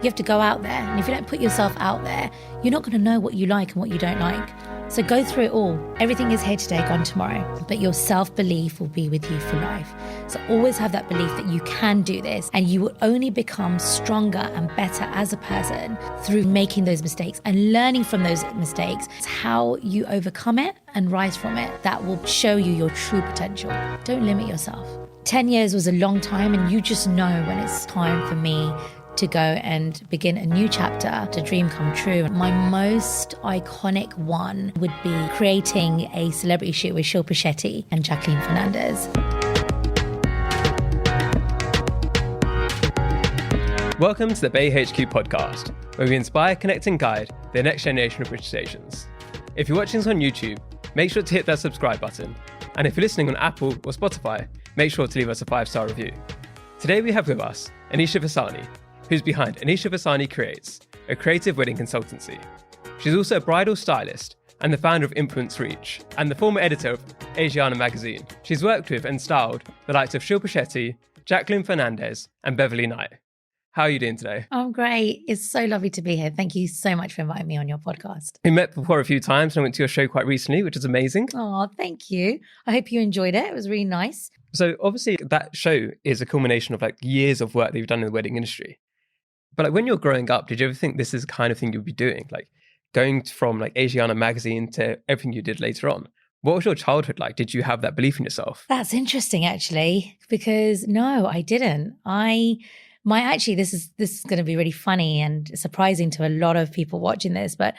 You have to go out there. And if you don't put yourself out there, you're not going to know what you like and what you don't like. So go through it all. Everything is here today, gone tomorrow. But your self-belief will be with you for life. So always have that belief that you can do this, and you will only become stronger and better as a person through making those mistakes and learning from those mistakes. It's how you overcome it and rise from it that will show you your true potential. Don't limit yourself. 10 years was a long time, and you just know when it's time for me to go and begin a new chapter, to dream come true. My most iconic one would be creating a celebrity shoot with Shilpa Shetty and Jacqueline Fernandez. Welcome to the Bay HQ podcast, where we inspire, connect and guide the next generation of British Asians. If you're watching us on YouTube, make sure to hit that subscribe button. And if you're listening on Apple or Spotify, make sure to leave us a 5-star review. Today we have with us Anisha Vasani, who's behind Anisha Vasani Creates, a creative wedding consultancy. She's also a bridal stylist and the founder of Influence Reach and the former editor of Asiana Magazine. She's worked with and styled the likes of Shilpa Shetty, Jacqueline Fernandez and Beverly Knight. How are you doing today? I'm great. It's so lovely to be here. Thank you so much for inviting me on your podcast. We met before a few times and I went to your show quite recently, which is amazing. Oh, thank you. I hope you enjoyed it. It was really nice. So obviously that show is a culmination of years of work that you've done in the wedding industry. But when you're growing up, did you ever think this is the kind of thing you'd be doing? Going from Asiana Magazine to everything you did later on. What was your childhood like? Did you have that belief in yourself? That's interesting, actually, because no, I didn't. This is going to be really funny and surprising to a lot of people watching this, but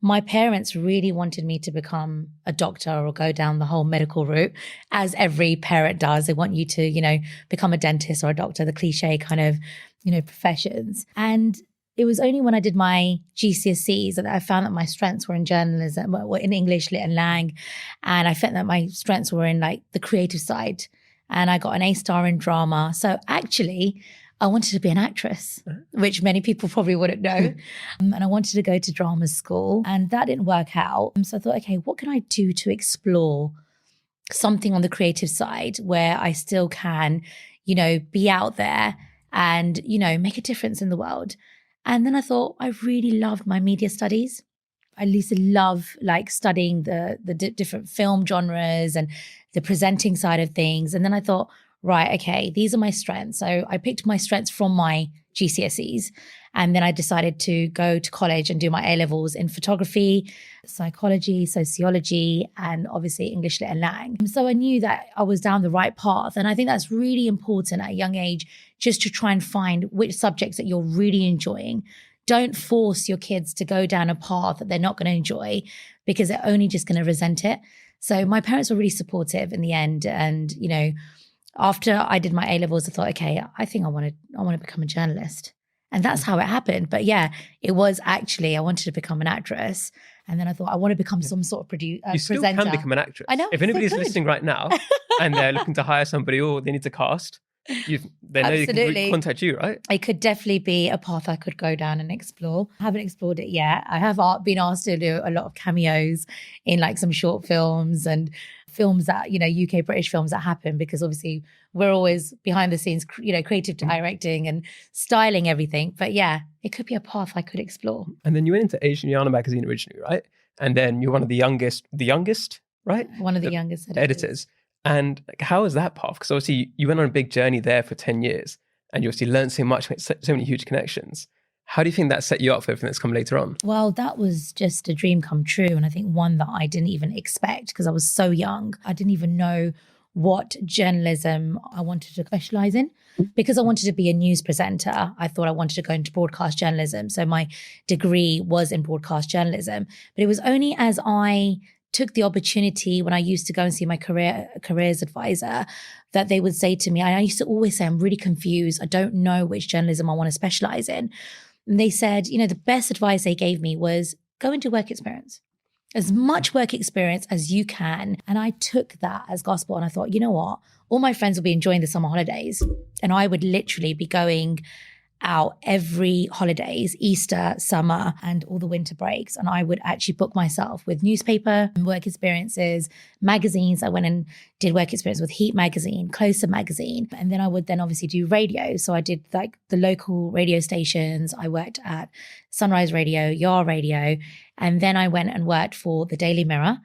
my parents really wanted me to become a doctor or go down the whole medical route, as every parent does. They want you to, become a dentist or a doctor, the cliche kind of, professions. And it was only when I did my GCSEs that I found that my strengths were in journalism, were in English, Lit and Lang. And I found that my strengths were in the creative side. And I got an A star in drama. So actually, I wanted to be an actress, which many people probably wouldn't know. And I wanted to go to drama school, and that didn't work out. So I thought, okay, what can I do to explore something on the creative side where I still can, be out there and, make a difference in the world. And then I thought, I really loved my media studies. I used to love studying the different film genres and the presenting side of things. And then I thought, right, okay, these are my strengths. So I picked my strengths from my GCSEs. And then I decided to go to college and do my A-levels in photography, psychology, sociology, and obviously English Lit and Lang. So I knew that I was down the right path. And I think that's really important at a young age, just to try and find which subjects that you're really enjoying. Don't force your kids to go down a path that they're not going to enjoy, because they're only just going to resent it. So my parents were really supportive in the end. And, after I did my A-levels, I thought, okay, I think I want to become a journalist. And that's how it happened. But yeah, it was actually, I wanted to become an actress. And then I thought, I want to become some sort of presenter. You still can become an actress. I know. If anybody's listening right now and they're looking to hire somebody or they need to cast, they know they can contact you, right? It could definitely be a path I could go down and explore. I haven't explored it yet. I have been asked to do a lot of cameos in some short films and films that, UK British films that happen, because obviously we're always behind the scenes, creative directing and styling everything. But yeah, it could be a path I could explore. And then you went into Asiana Magazine originally, right? And then you're one of the youngest, right? One of the youngest editors. And how was that path? Because obviously you went on a big journey there for 10 years and you obviously learned so much, made so many huge connections. How do you think that set you up for everything that's come later on? Well, that was just a dream come true. And I think one that I didn't even expect, because I was so young. I didn't even know what journalism I wanted to specialize in, because I wanted to be a news presenter. I thought I wanted to go into broadcast journalism. So my degree was in broadcast journalism. But it was only as I took the opportunity, when I used to go and see my careers advisor, that they would say to me, I used to always say, I'm really confused. I don't know which journalism I want to specialize in. And they said, the best advice they gave me was go into work experience, as much work experience as you can. And I took that as gospel. And I thought, you know what? All my friends will be enjoying the summer holidays. And I would literally be going out every holidays, Easter, summer, and all the winter breaks. And I would actually book myself with newspaper, work experiences, magazines. I went and did work experience with Heat magazine, Closer magazine. And then I would then obviously do radio. So I did like the local radio stations. I worked at Sunrise Radio, Yar Radio. And then I went and worked for the Daily Mirror.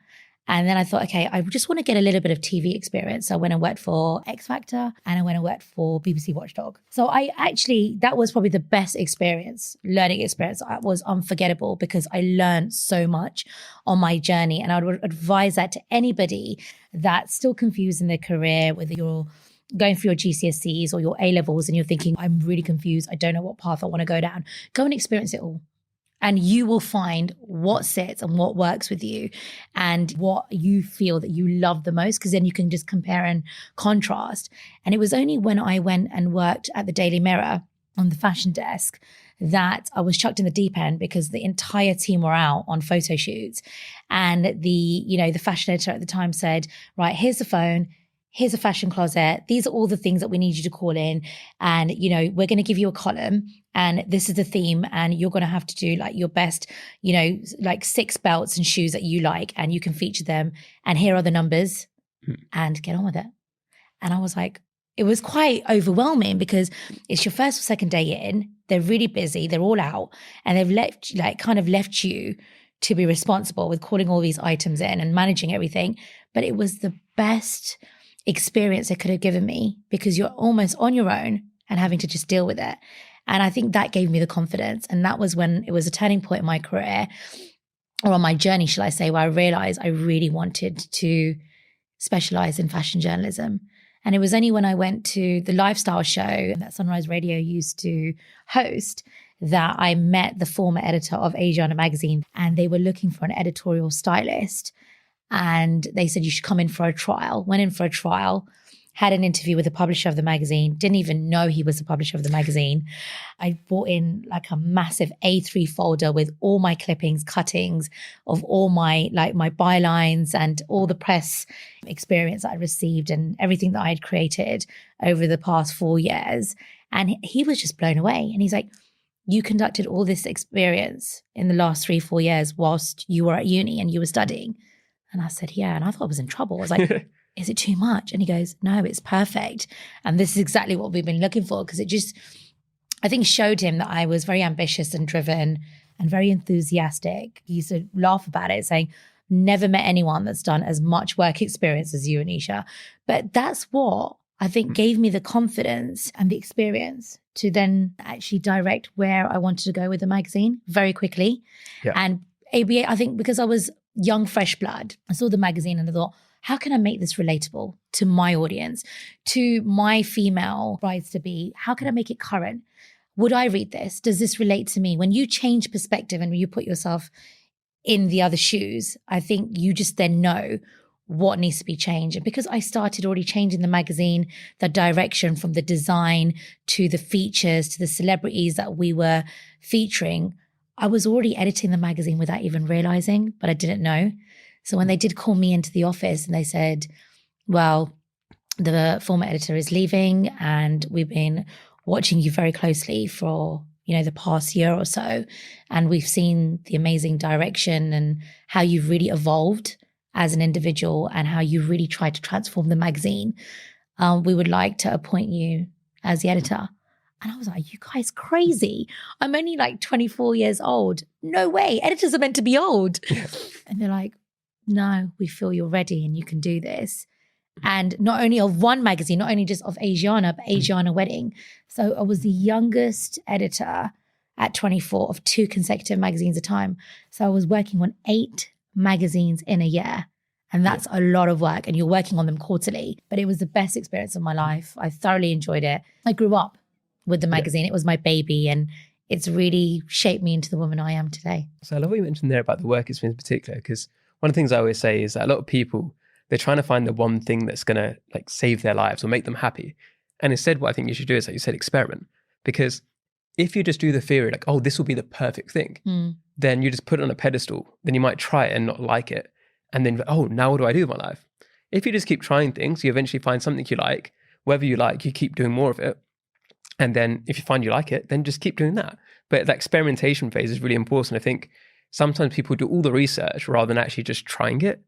And then I thought, okay, I just want to get a little bit of TV experience. So I went and worked for X Factor and I went and worked for BBC Watchdog. So that was probably the best learning experience. It was unforgettable because I learned so much on my journey. And I would advise that to anybody that's still confused in their career, whether you're going through your GCSEs or your A-levels and you're thinking, I'm really confused. I don't know what path I want to go down. Go and experience it all. And you will find what sits and what works with you and what you feel that you love the most, because then you can just compare and contrast. And it was only when I went and worked at the Daily Mirror on the fashion desk that I was chucked in the deep end because the entire team were out on photo shoots. And the fashion editor at the time said, right, here's the phone. Here's a fashion closet. These are all the things that we need you to call in. And, we're going to give you a column and this is the theme. And you're going to have to do like your best, like 6 belts and shoes that you like and you can feature them. And here are the numbers and get on with it. And I was like, it was quite overwhelming because it's your first or second day in. They're really busy. They're all out and they've left you to be responsible with calling all these items in and managing everything. But it was the best experience it could have given me because you're almost on your own and having to just deal with it. And I think that gave me the confidence. And that was when it was a turning point in my career, or on my journey, shall I say, where I realized I really wanted to specialize in fashion journalism. And it was only when I went to the lifestyle show that Sunrise Radio used to host that I met the former editor of Asiana Magazine, and they were looking for an editorial stylist. And they said, you should come in for a trial. Went in for a trial, had an interview with the publisher of the magazine, didn't even know he was the publisher of the magazine. I brought in like a massive A3 folder with all my clippings, cuttings of all my bylines and all the press experience that I received and everything that I had created over the past 4 years. And he was just blown away. And he's like, you conducted all this experience in the last 3-4 years whilst you were at uni and you were studying. And I said, yeah. And I thought I was in trouble. I was like, is it too much? And he goes, no, it's perfect. And this is exactly what we've been looking for. Because it just, I think, showed him that I was very ambitious and driven and very enthusiastic. He used to laugh about it, saying, never met anyone that's done as much work experience as you, Anisha. But that's what I think gave me the confidence and the experience to then actually direct where I wanted to go with the magazine very quickly. Yeah. And ABA, I think because I was young, fresh blood, I saw the magazine and I thought, how can I make this relatable to my audience, to my female brides-to-be? How can I make it current? Would I read this? Does this relate to me? When you change perspective and you put yourself in the other shoes, I think you just then know what needs to be changed. And because I started already changing the magazine, the direction from the design to the features to the celebrities that we were featuring, I was already editing the magazine without even realizing, but I didn't know. So when they did call me into the office and they said, well, the former editor is leaving and we've been watching you very closely for, the past year or so. And we've seen the amazing direction and how you've really evolved as an individual and how you really tried to transform the magazine. We would like to appoint you as the editor. And I was like, you guys crazy. I'm only like 24 years old. No way. Editors are meant to be old. And they're like, no, we feel you're ready and you can do this. And not only of one magazine, not only just of Asiana, but Asiana Wedding. So I was the youngest editor at 24 of 2 consecutive magazines a time. So I was working on 8 magazines in a year. And that's a lot of work. And you're working on them quarterly. But it was the best experience of my life. I thoroughly enjoyed it. I grew up with the magazine. It was my baby. And it's really shaped me into the woman I am today. So I love what you mentioned there about the work experience in particular, because one of the things I always say is that a lot of people, they're trying to find the one thing that's going to like save their lives or make them happy. And instead, what I think you should do is, like you said, experiment. Because if you just do the theory, like, oh, this will be the perfect thing, then you just put it on a pedestal. Then you might try it and not like it. And then, oh, now what do I do with my life? If you just keep trying things, you eventually find something you like. Whether you like, you keep doing more of it. And then if you find you like it, then just keep doing that. But that experimentation phase is really important. I think sometimes people do all the research rather than actually just trying it,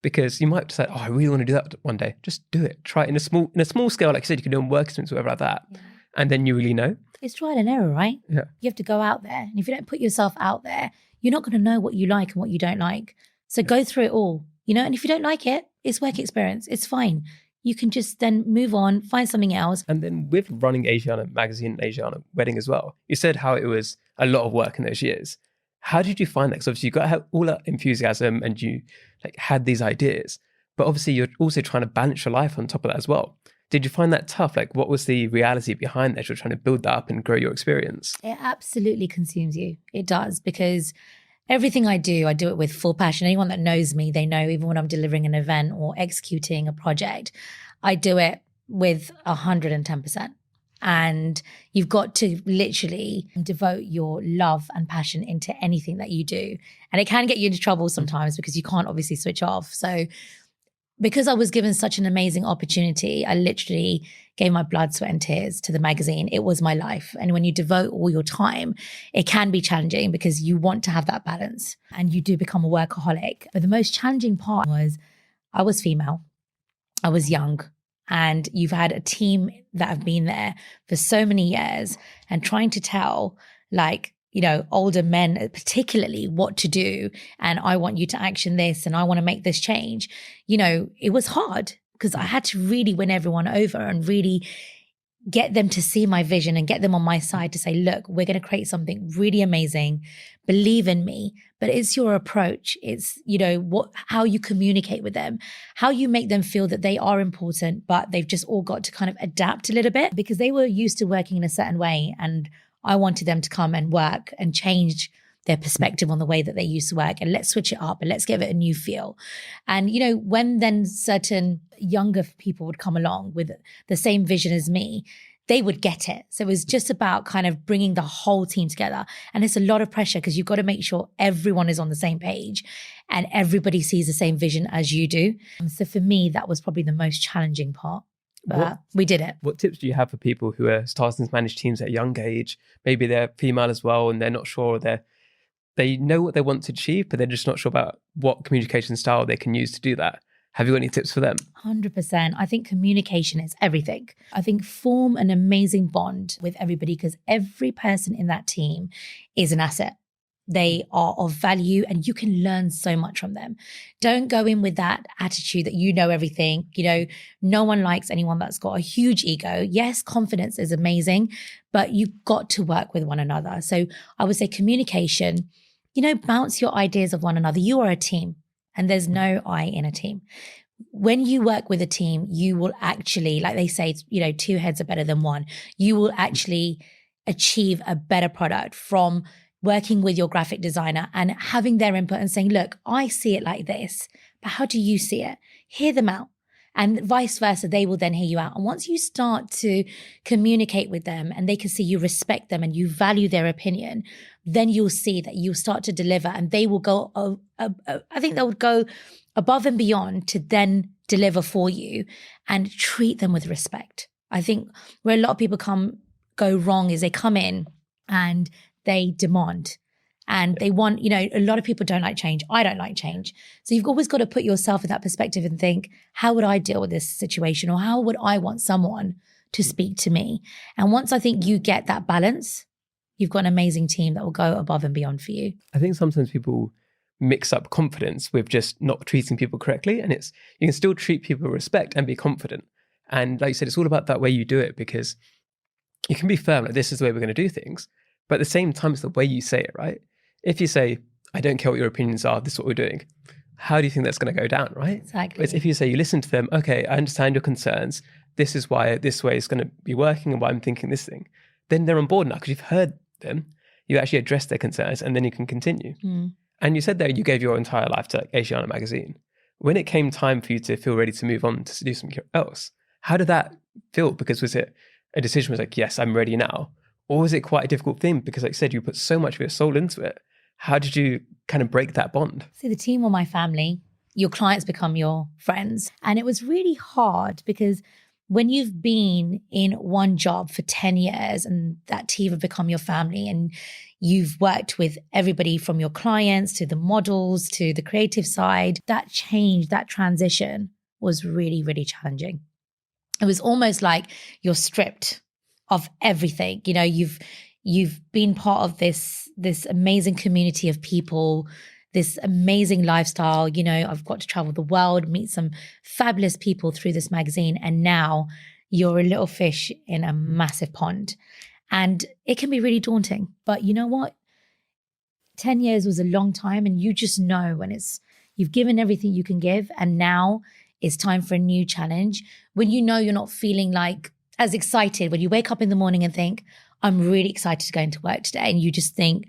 because you might decide, oh, I really want to do that one day. Just do it. Try it in a small scale. Like you said, you can do on work experience or whatever like that. Yeah. And then you really know. It's trial and error, right? Yeah. You have to go out there. And if you don't put yourself out there, you're not going to know what you like and what you don't like. So go through it all, and if you don't like it, it's work experience. It's fine. You can just then move on, find something else. And then with running Asiana Magazine and Asiana Wedding as well, you said how it was a lot of work in those years. How did you find that? Because obviously you got to have all that enthusiasm and you had these ideas, but obviously you're also trying to balance your life on top of that as well. Did you find that tough? What was the reality behind that? You're trying to build that up and grow your experience. It absolutely consumes you. It does, because everything I do it with full passion. Anyone that knows me, they know even when I'm delivering an event or executing a project, I do it with 110%. And you've got to literally devote your love and passion into anything that you do. And it can get you into trouble sometimes because you can't obviously switch off. So because I was given such an amazing opportunity, I literally gave my blood, sweat and tears to the magazine. It was my life. And when you devote all your time, it can be challenging because you want to have that balance and you do become a workaholic. But the most challenging part was I was female, I was young, and you've had a team that have been there for so many years and trying to tell older men particularly what to do. And I want you to action this and I want to make this change. It was hard because I had to really win everyone over and really get them to see my vision and get them on my side to say, look, we're going to create something really amazing. Believe in me. But it's your approach. It's, how you communicate with them, how you make them feel that they are important, but they've just all got to kind of adapt a little bit because they were used to working in a certain way. And I wanted them to come and work and change their perspective on the way that they used to work, and let's switch it up and let's give it a new feel. And, when then certain younger people would come along with the same vision as me, they would get it. So it was just about kind of bringing the whole team together. And it's a lot of pressure because you've got to make sure everyone is on the same page and everybody sees the same vision as you do. So for me, that was probably the most challenging part. But we did it. What tips do you have for people who are starting to manage teams at a young age? Maybe they're female as well and they're not sure, they know what they want to achieve, but they're just not sure about what communication style they can use to do that. Have you got any tips for them? 100%. I think communication is everything. I think form an amazing bond with everybody because every person in that team is an asset. They are of value and you can learn so much from them. Don't go in with that attitude that you know everything. No one likes anyone that's got a huge ego. Yes, confidence is amazing, but you've got to work with one another. So I would say communication, bounce your ideas of one another. You are a team and there's no I in a team. When you work with a team, you will actually, like they say, two heads are better than one. You will actually achieve a better product from working with your graphic designer and having their input and saying, look, I see it like this, but how do you see it? Hear them out. And vice versa, they will then hear you out. And once you start to communicate with them and they can see you respect them and you value their opinion, then you'll see that you'll start to deliver and they will go, I think they would go above and beyond to then deliver for you and treat them with respect. I think where a lot of people go wrong is they come in and they demand and they want, a lot of people don't like change. I don't like change. So you've always got to put yourself in that perspective and think, how would I deal with this situation? Or how would I want someone to speak to me? And once I think you get that balance, you've got an amazing team that will go above and beyond for you. I think sometimes people mix up confidence with just not treating people correctly. And you can still treat people with respect and be confident. And like you said, it's all about that way you do it because you can be firm, like this is the way we're going to do things. But at the same time, it's the way you say it, right? If you say, I don't care what your opinions are, this is what we're doing. How do you think that's going to go down, right? Exactly. Whereas if you say, you listen to them, okay, I understand your concerns. This is why this way is going to be working and why I'm thinking this thing. Then they're on board now because you've heard them. You actually address their concerns and then you can continue. And you said there you gave your entire life to Asiana Magazine. When it came time for you to feel ready to move on to do something else, how did that feel? Because was it a decision was like, yes, I'm ready now? Or was it quite a difficult thing? Because like I said, you put so much of your soul into it. How did you kind of break that bond? See, the team were my family. Your clients become your friends. And it was really hard because when you've been in one job for 10 years and that team have become your family, and you've worked with everybody from your clients to the models to the creative side, that change, that transition was really, really challenging. It was almost like you're stripped of everything. You know, you've been part of this amazing community of people, this amazing lifestyle. You know, I've got to travel the world, meet some fabulous people through this magazine. And now you're a little fish in a massive pond. And it can be really daunting. But you know what? 10 years was a long time. And you just know when you've given everything you can give. And now it's time for a new challenge. When you know you're not feeling like as excited, when you wake up in the morning and think, I'm really excited to go into work today. And you just think,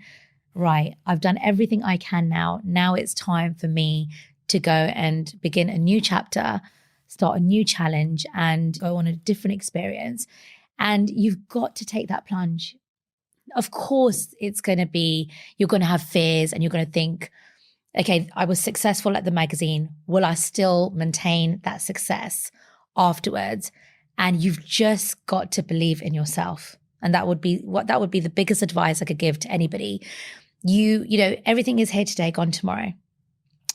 right, I've done everything I can now. Now it's time for me to go and begin a new chapter, start a new challenge, and go on a different experience. And you've got to take that plunge. Of course, you're going to have fears, and you're going to think, okay, I was successful at the magazine. Will I still maintain that success afterwards? And you've just got to believe in yourself. And that would be the biggest advice I could give to anybody. You know, everything is here today, gone tomorrow,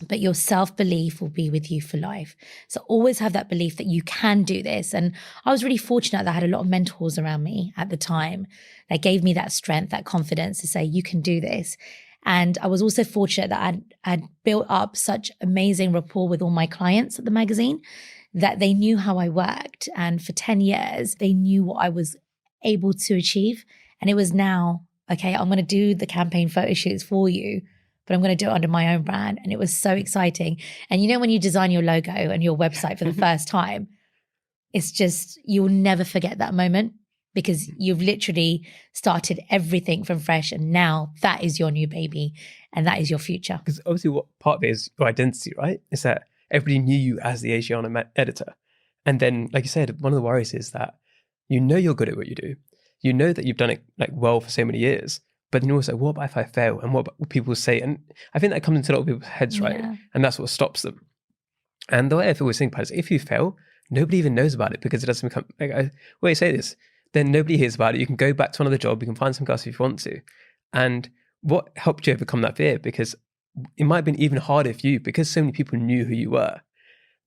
but your self-belief will be with you for life. So always have that belief that you can do this. And I was really fortunate that I had a lot of mentors around me at the time that gave me that strength, that confidence to say, you can do this. And I was also fortunate that I'd built up such amazing rapport with all my clients at the magazine that they knew how I worked. And for 10 years, they knew what I was able to achieve. And it was now, okay, I'm going to do the campaign photo shoots for you, but I'm going to do it under my own brand. And it was so exciting. And you know, when you design your logo and your website for the first time, it's just, you'll never forget that moment, because you've literally started everything from fresh. And now that is your new baby and that is your future. Because obviously what part of it is your identity, right? Is that everybody knew you as the Asiana editor. And then, like you said, one of the worries is that you know you're good at what you do. You know that you've done it like well for so many years, but then you're also, what about if I fail? And what about what people say? And I think that comes into a lot of people's heads, right? Yeah. And that's what stops them. And the way I always think about it is, if you fail, nobody even knows about it, because it doesn't become, like, I say this, then nobody hears about it. You can go back to another job, you can find something else if you want to. And what helped you overcome that fear? Because it might have been even harder for you, because so many people knew who you were.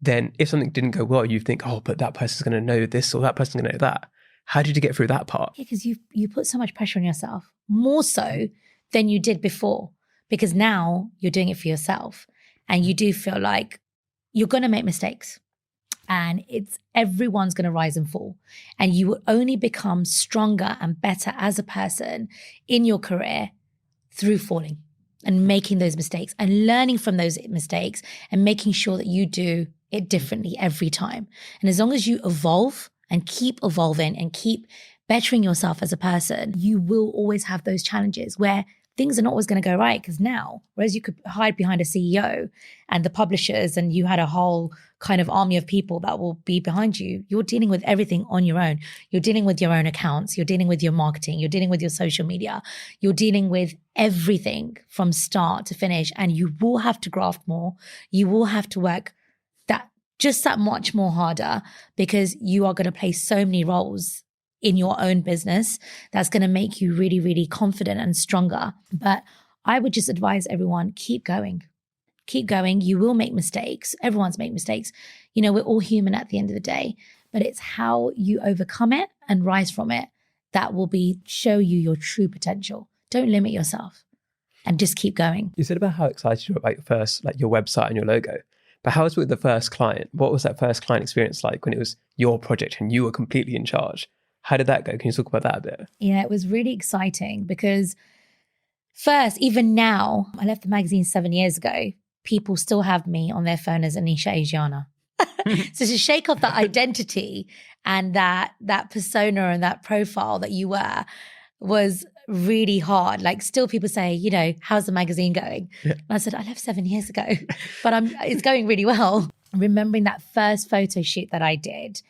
Then if something didn't go well, you think, oh, but that person's going to know this or that person's going to know that. How did you get through that part? Yeah, because you put so much pressure on yourself, more so than you did before, because now you're doing it for yourself, and you do feel like you're going to make mistakes, and everyone's going to rise and fall, and you will only become stronger and better as a person in your career through falling and making those mistakes and learning from those mistakes and making sure that you do it differently every time. And as long as you evolve and keep evolving and keep bettering yourself as a person, you will always have those challenges where things are not always going to go right. Because now, whereas you could hide behind a CEO and the publishers, and you had a whole kind of army of people that will be behind you, you're dealing with everything on your own. You're dealing with your own accounts. You're dealing with your marketing. You're dealing with your social media. You're dealing with everything from start to finish. And you will have to graft more. You will have to work that much more harder, because you are going to play so many roles in your own business that's going to make you really, really confident and stronger. But I would just advise everyone, keep going. Keep going. You will make mistakes. Everyone's make mistakes. You know, we're all human at the end of the day, but it's how you overcome it and rise from it that will show you your true potential. Don't limit yourself and just keep going. You said about how excited you were about your first, like your website and your logo. But how was it with the first client? What was that first client experience like when it was your project and you were completely in charge? How did that go? Can you talk about that a bit? Yeah, it was really exciting, because first, even now, I left the magazine 7 years ago, people still have me on their phone as Anisha Asiana. So to shake off that identity and that persona and that profile that you were was really hard. Like, still people say, you know, how's the magazine going? Yeah. And I said, I left 7 years ago, but it's going really well. Remembering that first photo shoot that I did,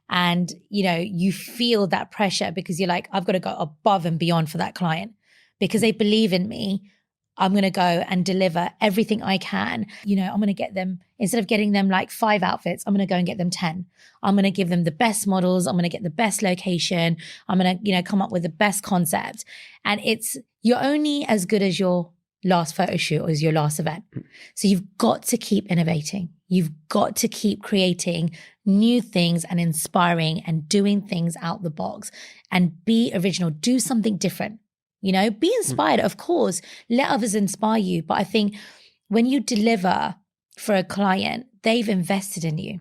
and, you know, you feel that pressure because you're like, I've got to go above and beyond for that client because they believe in me. I'm going to go and deliver everything I can. You know, I'm going to get them, instead of getting them like 5 outfits, I'm going to go and get them 10. I'm going to give them the best models. I'm going to get the best location. I'm going to, come up with the best concept. And you're only as good as your last photo shoot or as your last event. So you've got to keep innovating. You've got to keep creating new things and inspiring and doing things out the box and be original. Do something different. Be inspired, of course. Let others inspire you. But I think when you deliver for a client, they've invested in you.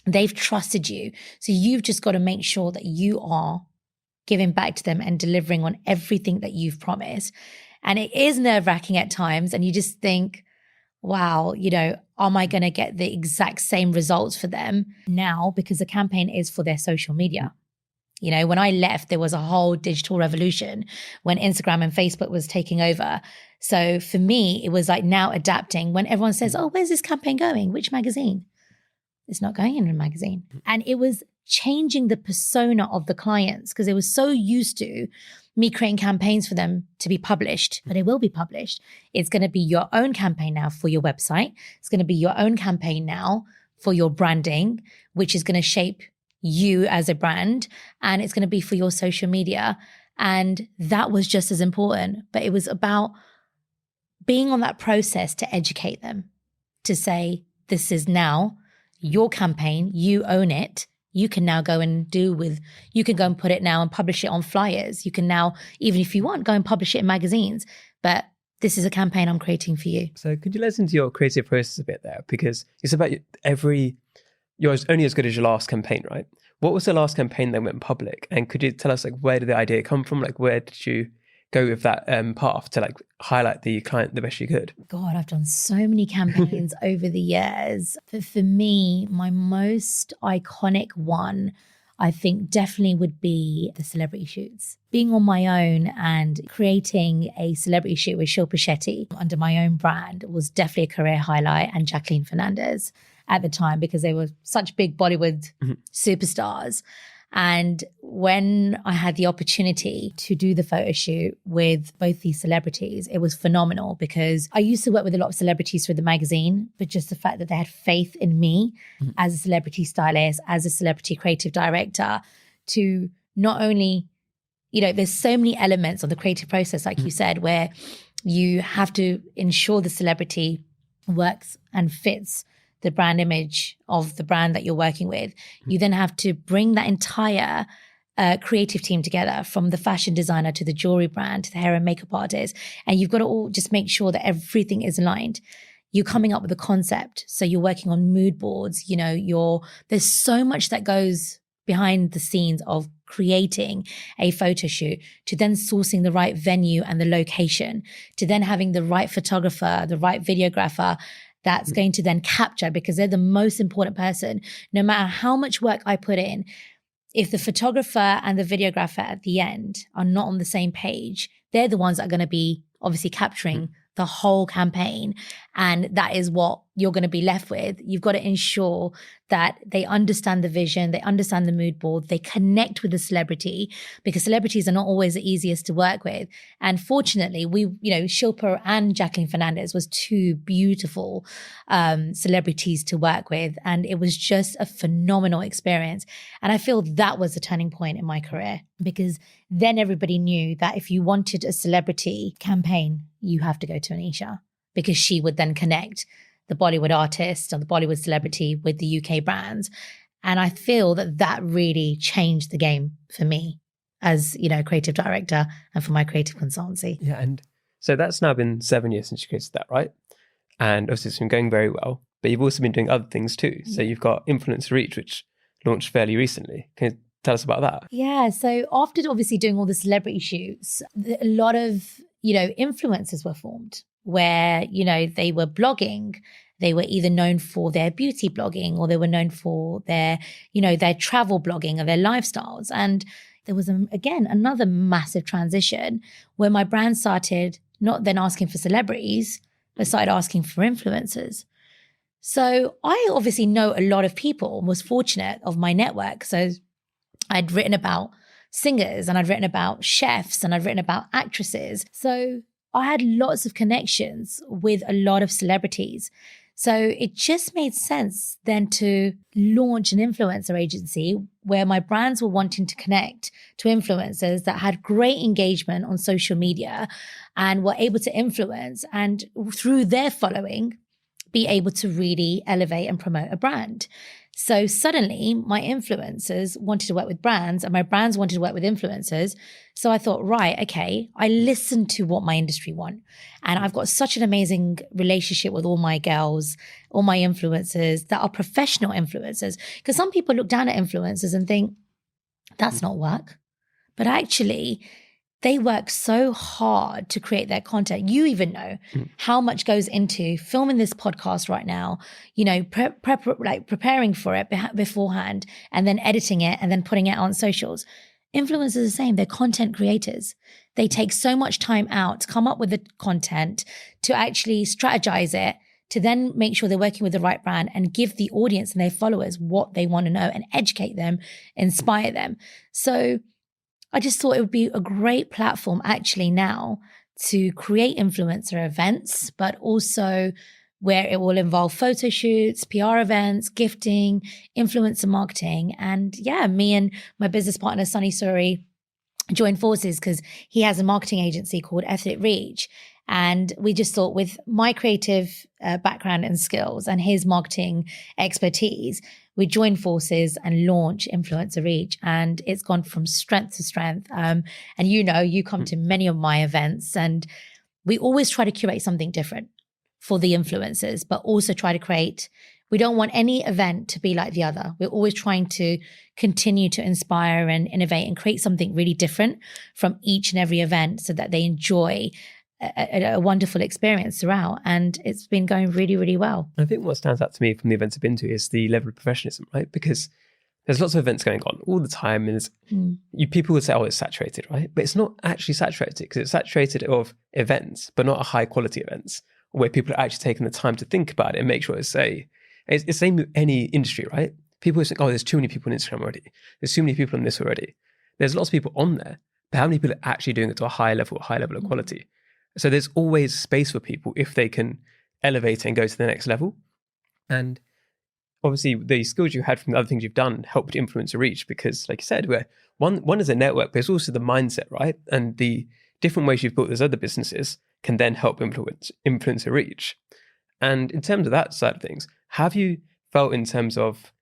They've trusted you. So you've just got to make sure that you are giving back to them and delivering on everything that you've promised. And it is nerve-wracking at times. And you just think, wow, am I going to get the exact same results for them now? Because the campaign is for their social media. When I left, there was a whole digital revolution when Instagram and Facebook was taking over. So for me, it was like now adapting when everyone says, oh, where's this campaign going? Which magazine? It's not going in a magazine. And it was changing the persona of the clients because they were so used to me creating campaigns for them to be published, but it will be published. It's going to be your own campaign now for your website. It's going to be your own campaign now for your branding, which is going to shape you as a brand, and it's going to be for your social media. And that was just as important, but it was about being on that process to educate them, to say, this is now your campaign, you own it. You can now go and you can go and put it now and publish it on flyers. You can now, even if you want, go and publish it in magazines, but this is a campaign I'm creating for you. So could you let us into your creative process a bit there? Because it's about you're only as good as your last campaign, right? What was the last campaign that went public? And could you tell us where did the idea come from? Where did you go with that path to highlight the client the best you could? God, I've done so many campaigns over the years. But for me, my most iconic one, I think definitely would be the celebrity shoots. Being on my own and creating a celebrity shoot with Shilpa Shetty under my own brand was definitely a career highlight, and Jacqueline Fernandez at the time, because they were such big Bollywood superstars. And when I had the opportunity to do the photo shoot with both these celebrities, it was phenomenal because I used to work with a lot of celebrities for the magazine, but just the fact that they had faith in me as a celebrity stylist, as a celebrity creative director, to not only, there's so many elements of the creative process, like you said, where you have to ensure the celebrity works and fits the brand image of the brand that you're working with. You then have to bring that entire creative team together, from the fashion designer to the jewelry brand to the hair and makeup artist. And you've got to all just make sure that everything is aligned. You're coming up with a concept. So you're working on mood boards, there's so much that goes behind the scenes of creating a photo shoot, to then sourcing the right venue and the location, to then having the right photographer, the right videographer, that's going to then capture, because they're the most important person. No matter how much work I put in, if the photographer and the videographer at the end are not on the same page, they're the ones that are going to be obviously capturing the whole campaign. And that is what you're going to be left with. You've got to ensure that they understand the vision, they understand the mood board, they connect with the celebrity, because celebrities are not always the easiest to work with. And fortunately, Shilpa and Jacqueline Fernandez was two beautiful celebrities to work with. And it was just a phenomenal experience. And I feel that was a turning point in my career, because then everybody knew that if you wanted a celebrity campaign, you have to go to Anisha, because she would then connect the Bollywood artist or the Bollywood celebrity with the UK brands. And I feel that really changed the game for me as, creative director and for my creative consultancy. Yeah. And so that's now been 7 years since you created that, right? And obviously it's been going very well, but you've also been doing other things too. So you've got Influencer Reach, which launched fairly recently. Can you tell us about that? Yeah. So after obviously doing all the celebrity shoots, a lot of, influencers were formed where, they were blogging. They were either known for their beauty blogging, or they were known for their, their travel blogging or their lifestyles. And there was, again, another massive transition where my brand started not then asking for celebrities, but started asking for influencers. So I obviously know a lot of people, was fortunate of my network. So I'd written about singers, and I'd written about chefs, and I'd written about actresses. So I had lots of connections with a lot of celebrities. So it just made sense then to launch an influencer agency where my brands were wanting to connect to influencers that had great engagement on social media and were able to influence, and through their following, be able to really elevate and promote a brand. So suddenly my influencers wanted to work with brands and my brands wanted to work with influencers. So I thought, right, okay, I listened to what my industry want. And I've got such an amazing relationship with all my girls, all my influencers that are professional influencers. Because some people look down at influencers and think, that's not work. But actually, they work so hard to create their content. You even know how much goes into filming this podcast right now, preparing for it beforehand and then editing it and then putting it on socials. Influencers are the same. They're content creators. They take so much time out to come up with the content, to actually strategize it, to then make sure they're working with the right brand and give the audience and their followers what they want to know and educate them, inspire them. So I just thought it would be a great platform actually now to create influencer events, but also where it will involve photo shoots, PR events, gifting, influencer marketing. And yeah, me and my business partner, Sunny Suri, joined forces because he has a marketing agency called Ethnic Reach. And we just thought with my creative background and skills and his marketing expertise, we joined forces and launch Influencer Reach. And it's gone from strength to strength. And you come to many of my events and we always try to curate something different for the influencers, but also try to create, we don't want any event to be like the other. We're always trying to continue to inspire and innovate and create something really different from each and every event so that they enjoy a wonderful experience throughout. And it's been going really, really well. I think what stands out to me from the events I've been to is the level of professionalism, right? Because there's lots of events going on all the time. And people would say, oh, it's saturated, right? But it's not actually saturated because it's saturated of events, but not a high quality events where people are actually taking the time to think about it and make sure it's the same with any industry, right? People think, oh, there's too many people on Instagram already. There's too many people on this already. There's lots of people on there, but how many people are actually doing it to a high level of quality? So there's always space for people if they can elevate and go to the next level. And obviously the skills you had from the other things you've done helped Influencer Reach because, like you said, one is a network, but it's also the mindset, right? And the different ways you've built those other businesses can then help Influencer Reach. And in terms of that side of things, have you felt in terms of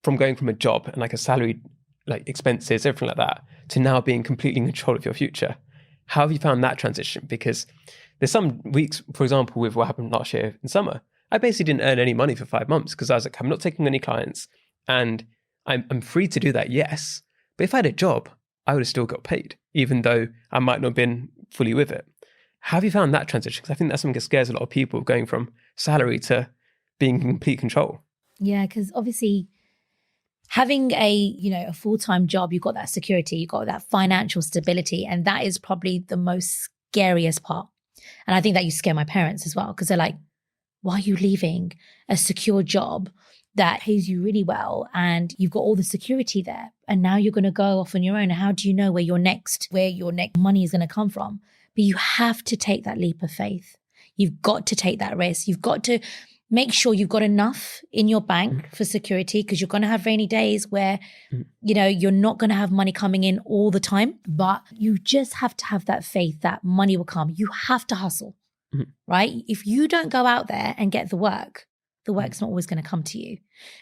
from going from a job and like a salary, like expenses, everything like that, to now being completely in control of your future? How have you found that transition? Because there's some weeks, for example, with what happened last year in summer, I basically didn't earn any money for 5 months because I was like, I'm not taking any clients and I'm free to do that, yes. But if I had a job, I would have still got paid, even though I might not have been fully with it. How have you found that transition? Because I think that's something that scares a lot of people, going from salary to being in complete control. Yeah, because obviously having a full-time job, you've got that security, you've got that financial stability, and that is probably the most scariest part. And I think that you scare my parents as well because they're like, why are you leaving a secure job that pays you really well and you've got all the security there and now you're going to go off on your own? How do you know where your next money is going to come from? But you have to take that leap of faith. You've got to take that risk. You've got to make sure you've got enough in your bank for security because you're going to have rainy days where, you're not going to have money coming in all the time, but you just have to have that faith that money will come. You have to hustle, right? If you don't go out there and get the work's not always going to come to you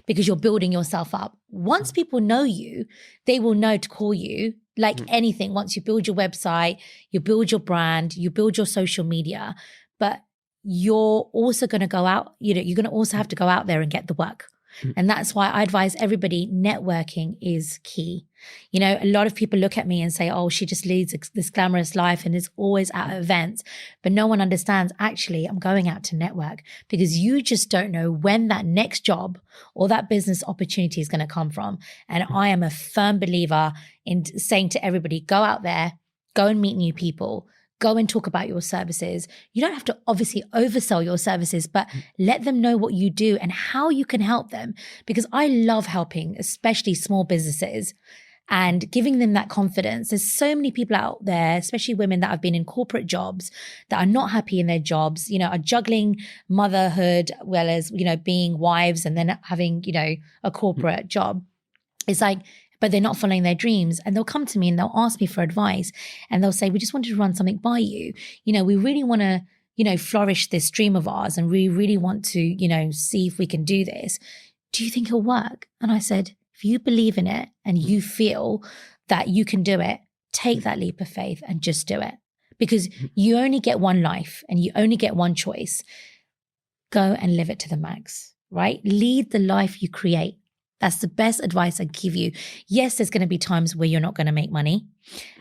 because you're building yourself up. Once people know you, they will know to call you like anything. Once you build your website, you build your brand, you build your social media, but you're also going to go out, you're going to also have to go out there and get the work. And that's why I advise everybody, networking is key. A lot of people look at me and say, oh, she just leads this glamorous life and is always at events. But no one understands, actually, I'm going out to network because you just don't know when that next job or that business opportunity is going to come from. And I am a firm believer in saying to everybody, go out there, go and meet new people. Go and talk about your services. You don't have to obviously oversell your services, but let them know what you do and how you can help them. Because I love helping, especially small businesses. and giving them that confidence. There's so many people out there, especially women that have been in corporate jobs that are not happy in their jobs, are juggling motherhood, well as, being wives and then having, a corporate job. It's like, but they're not following their dreams. And they'll come to me and they'll ask me for advice. And they'll say, we just wanted to run something by you. We really want to, flourish this dream of ours. And we really want to, see if we can do this. Do you think it'll work? And I said, if you believe in it and you feel that you can do it, take that leap of faith and just do it. Because you only get one life and you only get one choice. Go and live it to the max, right? Lead the life you create. That's the best advice I give you. Yes, there's going to be times where you're not going to make money,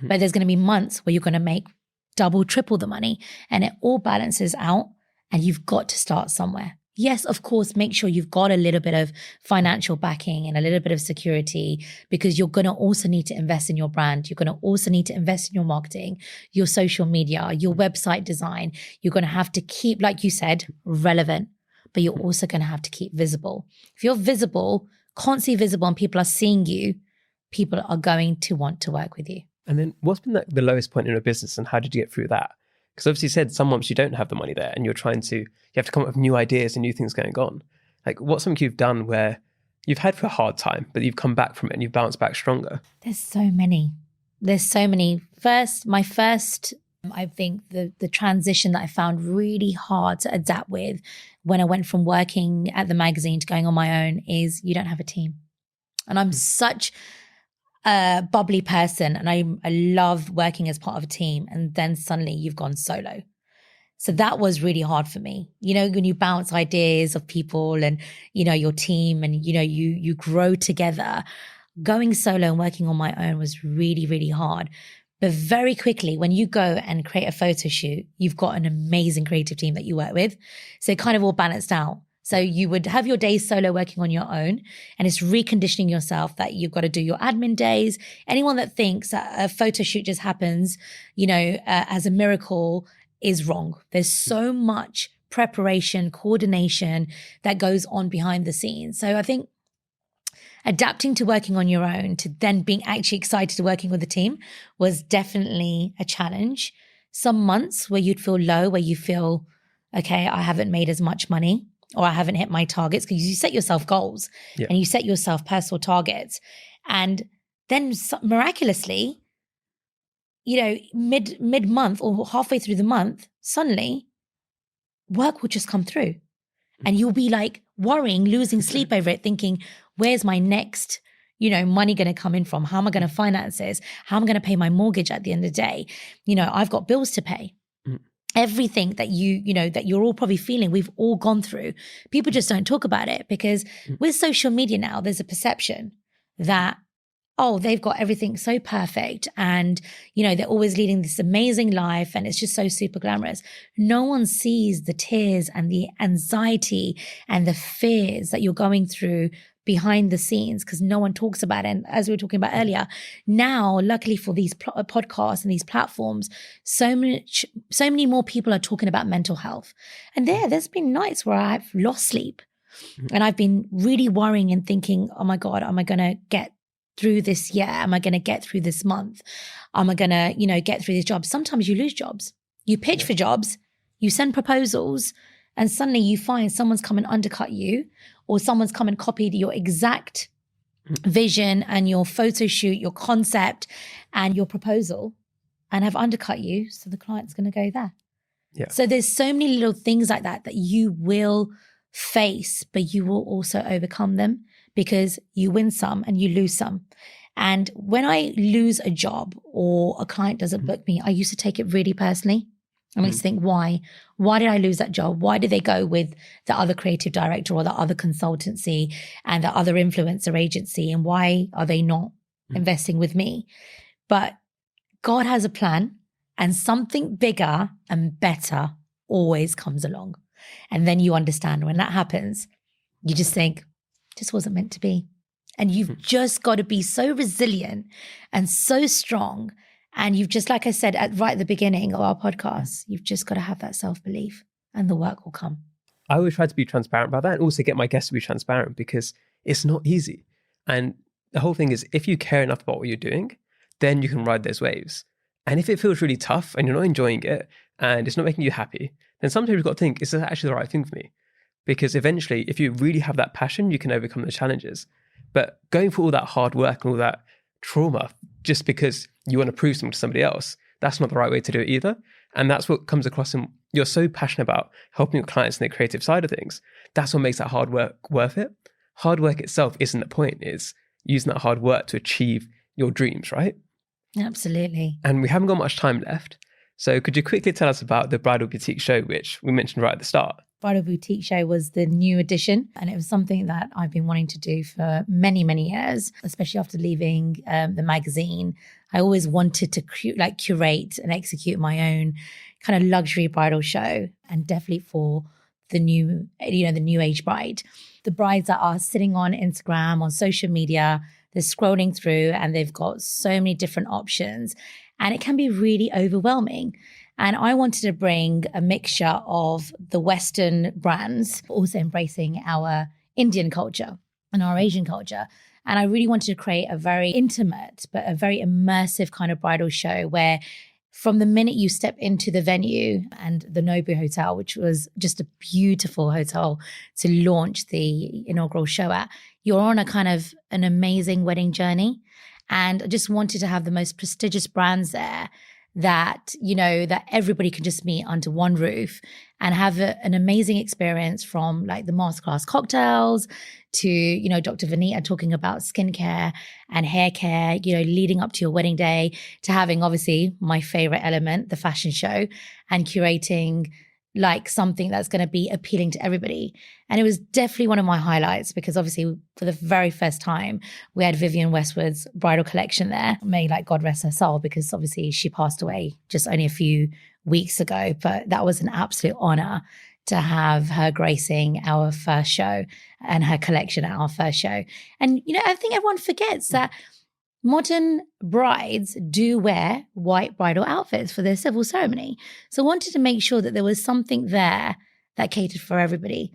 but there's going to be months where you're going to make double, triple the money, and it all balances out, and you've got to start somewhere. Yes, of course, make sure you've got a little bit of financial backing and a little bit of security, because you're going to also need to invest in your brand. You're going to also need to invest in your marketing, your social media, your website design. You're going to have to keep, like you said, relevant, but you're also going to have to keep visible. If you're visible, constantly visible, and people are seeing you, people are going to want to work with you. And then what's been the lowest point in your business, and how did you get through that? Because obviously you said some months you don't have the money there and you have to come up with new ideas and new things going on. Like, what's something you've done where you've had for a hard time, but you've come back from it and you've bounced back stronger? There's so many. I think the transition that I found really hard to adapt with when I went from working at the magazine to going on my own is you don't have a team. And I'm such a bubbly person, and I love working as part of a team, and then suddenly you've gone solo. So that was really hard for me. When you bounce ideas of people and, your team, and, you grow together, going solo and working on my own was really, really hard. But very quickly, when you go and create a photo shoot, you've got an amazing creative team that you work with. So it kind of all balanced out. So you would have your days solo working on your own, and it's reconditioning yourself that you've got to do your admin days. Anyone that thinks that a photo shoot just happens, as a miracle is wrong. There's so much preparation, coordination that goes on behind the scenes. So I think adapting to working on your own to then being actually excited to working with a team was definitely a challenge. Some months where you'd feel low, where you feel, okay, I haven't made as much money, or I haven't hit my targets, because you set yourself goals and you set yourself personal targets. And then miraculously, mid-month or halfway through the month, suddenly work will just come through. And you'll be like worrying, losing sleep over it, thinking, where's my next, money going to come in from? How am I going to finance this? How am I going to pay my mortgage at the end of the day? I've got bills to pay. Everything that that you're all probably feeling, we've all gone through. People just don't talk about it, because with social media now, there's a perception that, oh, they've got everything so perfect, and, they're always leading this amazing life, and it's just so super glamorous. No one sees the tears and the anxiety and the fears that you're going through behind the scenes, because no one talks about it. And as we were talking about earlier, now, luckily for these podcasts and these platforms, so many more people are talking about mental health. And there's been nights where I've lost sleep, and I've been really worrying and thinking, oh my God, am I going to get through this year? Am I going to get through this month? Am I going to, get through these jobs? Sometimes you lose jobs. You pitch for jobs, you send proposals, and suddenly you find someone's come and undercut you, or someone's come and copied your exact vision and your photo shoot, your concept and your proposal, and have undercut you. So the client's going to go there. Yeah. So there's so many little things like that you will face, but you will also overcome them, because you win some and you lose some. And when I lose a job or a client doesn't book me, I used to take it really personally. I used to think, why? Why did I lose that job? Why did they go with the other creative director or the other consultancy and the other influencer agency? And why are they not investing with me? But God has a plan, and something bigger and better always comes along. And then you understand when that happens, you just think, this wasn't meant to be. And you've just got to be so resilient and so strong. And you've just, like I said, right at the beginning of our podcast, you've just got to have that self-belief, and the work will come. I always try to be transparent about that, and also get my guests to be transparent, because it's not easy. And the whole thing is, if you care enough about what you're doing, then you can ride those waves. And if it feels really tough and you're not enjoying it and it's not making you happy, then sometimes you've got to think, is this actually the right thing for me? Because eventually, if you really have that passion, you can overcome the challenges. But going for all that hard work and all that trauma just because you want to prove something to somebody else, that's not the right way to do it either. And that's what comes across in, you're so passionate about helping your clients in the creative side of things. That's what makes that hard work worth it. Hard work itself isn't the point. It's using that hard work to achieve your dreams, right? Absolutely. And we haven't got much time left. So could you quickly tell us about the Bridal Boutique show, which we mentioned right at the start? Bridal Boutique show was the new addition, and it was something that I've been wanting to do for many, many years, especially after leaving the magazine. I always wanted to curate and execute my own kind of luxury bridal show, and definitely for the new age bride. The brides that are sitting on Instagram, on social media, they're scrolling through and they've got so many different options, and it can be really overwhelming. And I wanted to bring a mixture of the Western brands, also embracing our Indian culture and our Asian culture. And I really wanted to create a very intimate, but a very immersive kind of bridal show where from the minute you step into the venue and the Nobu Hotel, which was just a beautiful hotel to launch the inaugural show at, you're on a kind of an amazing wedding journey. And I just wanted to have the most prestigious brands there that, that everybody can just meet under one roof and have an amazing experience, from like the masterclass cocktails to, Dr. Vanita talking about skincare and hair care, leading up to your wedding day, to having obviously my favorite element, the fashion show, and curating like something that's going to be appealing to everybody. And it was definitely one of my highlights because obviously for the very first time, we had Vivienne Westwood's bridal collection there. May like God rest her soul, because obviously she passed away just only a few weeks ago. But that was an absolute honor to have her gracing our first show and her collection at our first show. And, I think everyone forgets that modern brides do wear white bridal outfits for their civil ceremony. So I wanted to make sure that there was something there that catered for everybody.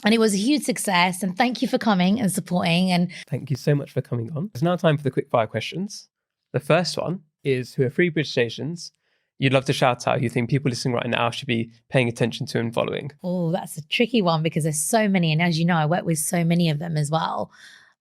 And it was a huge success. And thank you for coming and supporting. And thank you so much for coming on. It's now time for the quick fire questions. The first one is, who are 3 British stations you'd love to shout out, you think people listening right now should be paying attention to and following? Oh, that's a tricky one because there's so many. And as you know, I work with so many of them as well.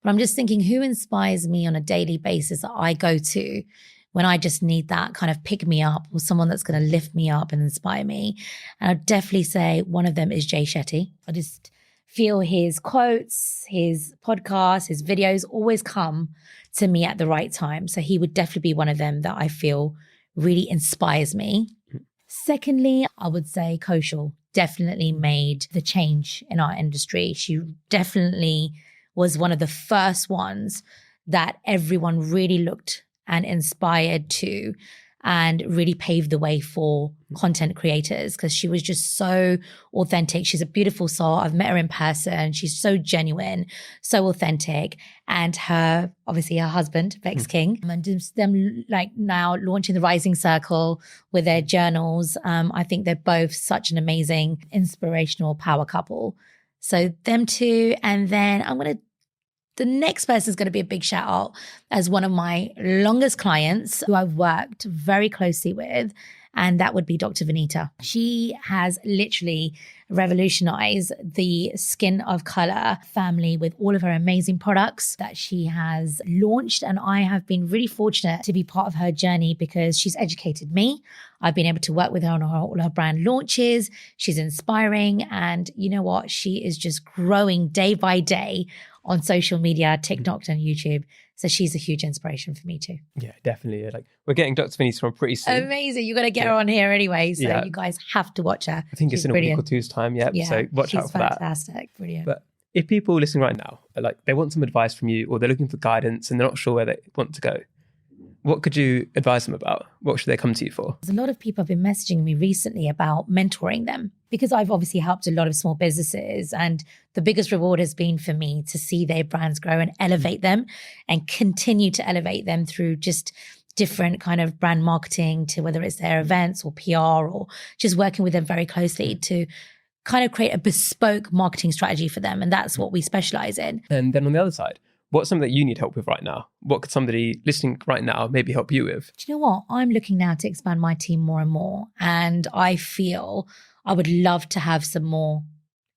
But I'm just thinking, who inspires me on a daily basis that I go to when I just need that kind of pick me up, or someone that's going to lift me up and inspire me? And I'd definitely say one of them is Jay Shetty. I just feel his quotes, his podcasts, his videos always come to me at the right time. So he would definitely be one of them that I feel really inspires me. Secondly, I would say Kaushal definitely made the change in our industry. She definitely was one of the first ones that everyone really looked and inspired to, and really paved the way for content creators, because she was just so authentic. She's a beautiful soul. I've met her in person. She's so genuine, so authentic. And obviously her husband, Vex King, and just them like now launching the Rising Circle with their journals. I think they're both such an amazing, inspirational power couple. So them two. And then the next person is going to be a big shout out as one of my longest clients who I've worked very closely with, and that would be Dr. Vanita. She has literally revolutionized the skin of color family with all of her amazing products that she has launched. And I have been really fortunate to be part of her journey because she's educated me. I've been able to work with her on all her brand launches. She's inspiring. And you know what? She is just growing day by day on social media, TikTok and YouTube. So she's a huge inspiration for me too. Yeah, definitely. Like, we're getting Dr. Vanita on pretty soon. Amazing. You're going to get her on here anyway. So you guys have to watch her. I think it's in a week or two's time. Yep. Yeah, so watch out for that. Fantastic. Brilliant. But if people listening right now are like, they want some advice from you, or they're looking for guidance and they're not sure where they want to go, what could you advise them about? What should they come to you for? A lot of people have been messaging me recently about mentoring them, because I've obviously helped a lot of small businesses, and the biggest reward has been for me to see their brands grow and elevate them and continue to elevate them through just different kind of brand marketing, to whether it's their events or PR, or just working with them very closely to kind of create a bespoke marketing strategy for them. And that's what we specialize in. And then on the other side, what's something that you need help with right now? What could somebody listening right now maybe help you with? Do you know what? I'm looking now to expand my team more and more. And I feel I would love to have some more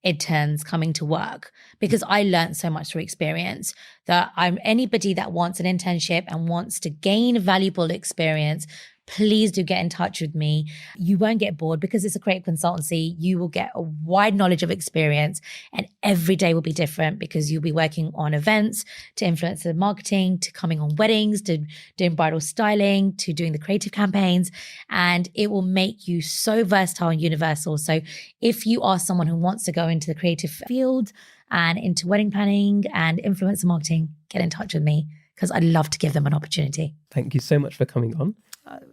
interns coming to work, because I learned so much through experience that anybody that wants an internship and wants to gain valuable experience, please do get in touch with me. You won't get bored because it's a creative consultancy. You will get a wide knowledge of experience, and every day will be different because you'll be working on events, to influencer marketing, to coming on weddings, to doing bridal styling, to doing the creative campaigns. And it will make you so versatile and universal. So if you are someone who wants to go into the creative field and into wedding planning and influencer marketing, get in touch with me, because I'd love to give them an opportunity. Thank you so much for coming on.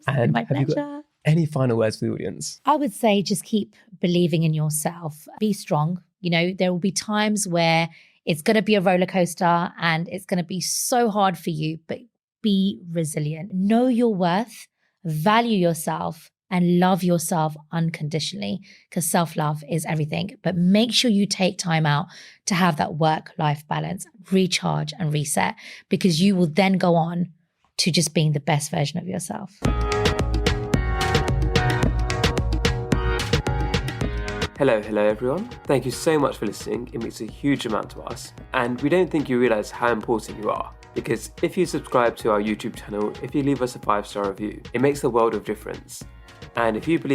And my have you got pleasure. any final words for the audience? I would say just keep believing in yourself. Be strong. You know, there will be times where it's going to be a roller coaster and it's going to be so hard for you, but be resilient. Know your worth, value yourself, and love yourself unconditionally, because self-love is everything. But make sure you take time out to have that work-life balance, recharge and reset, because you will then go on to just being the best version of yourself. Hello everyone. Thank you so much for listening. It means a huge amount to us. And we don't think you realise how important you are, because if you subscribe to our YouTube channel, if you leave us a 5-star review, it makes a world of difference. And if you believe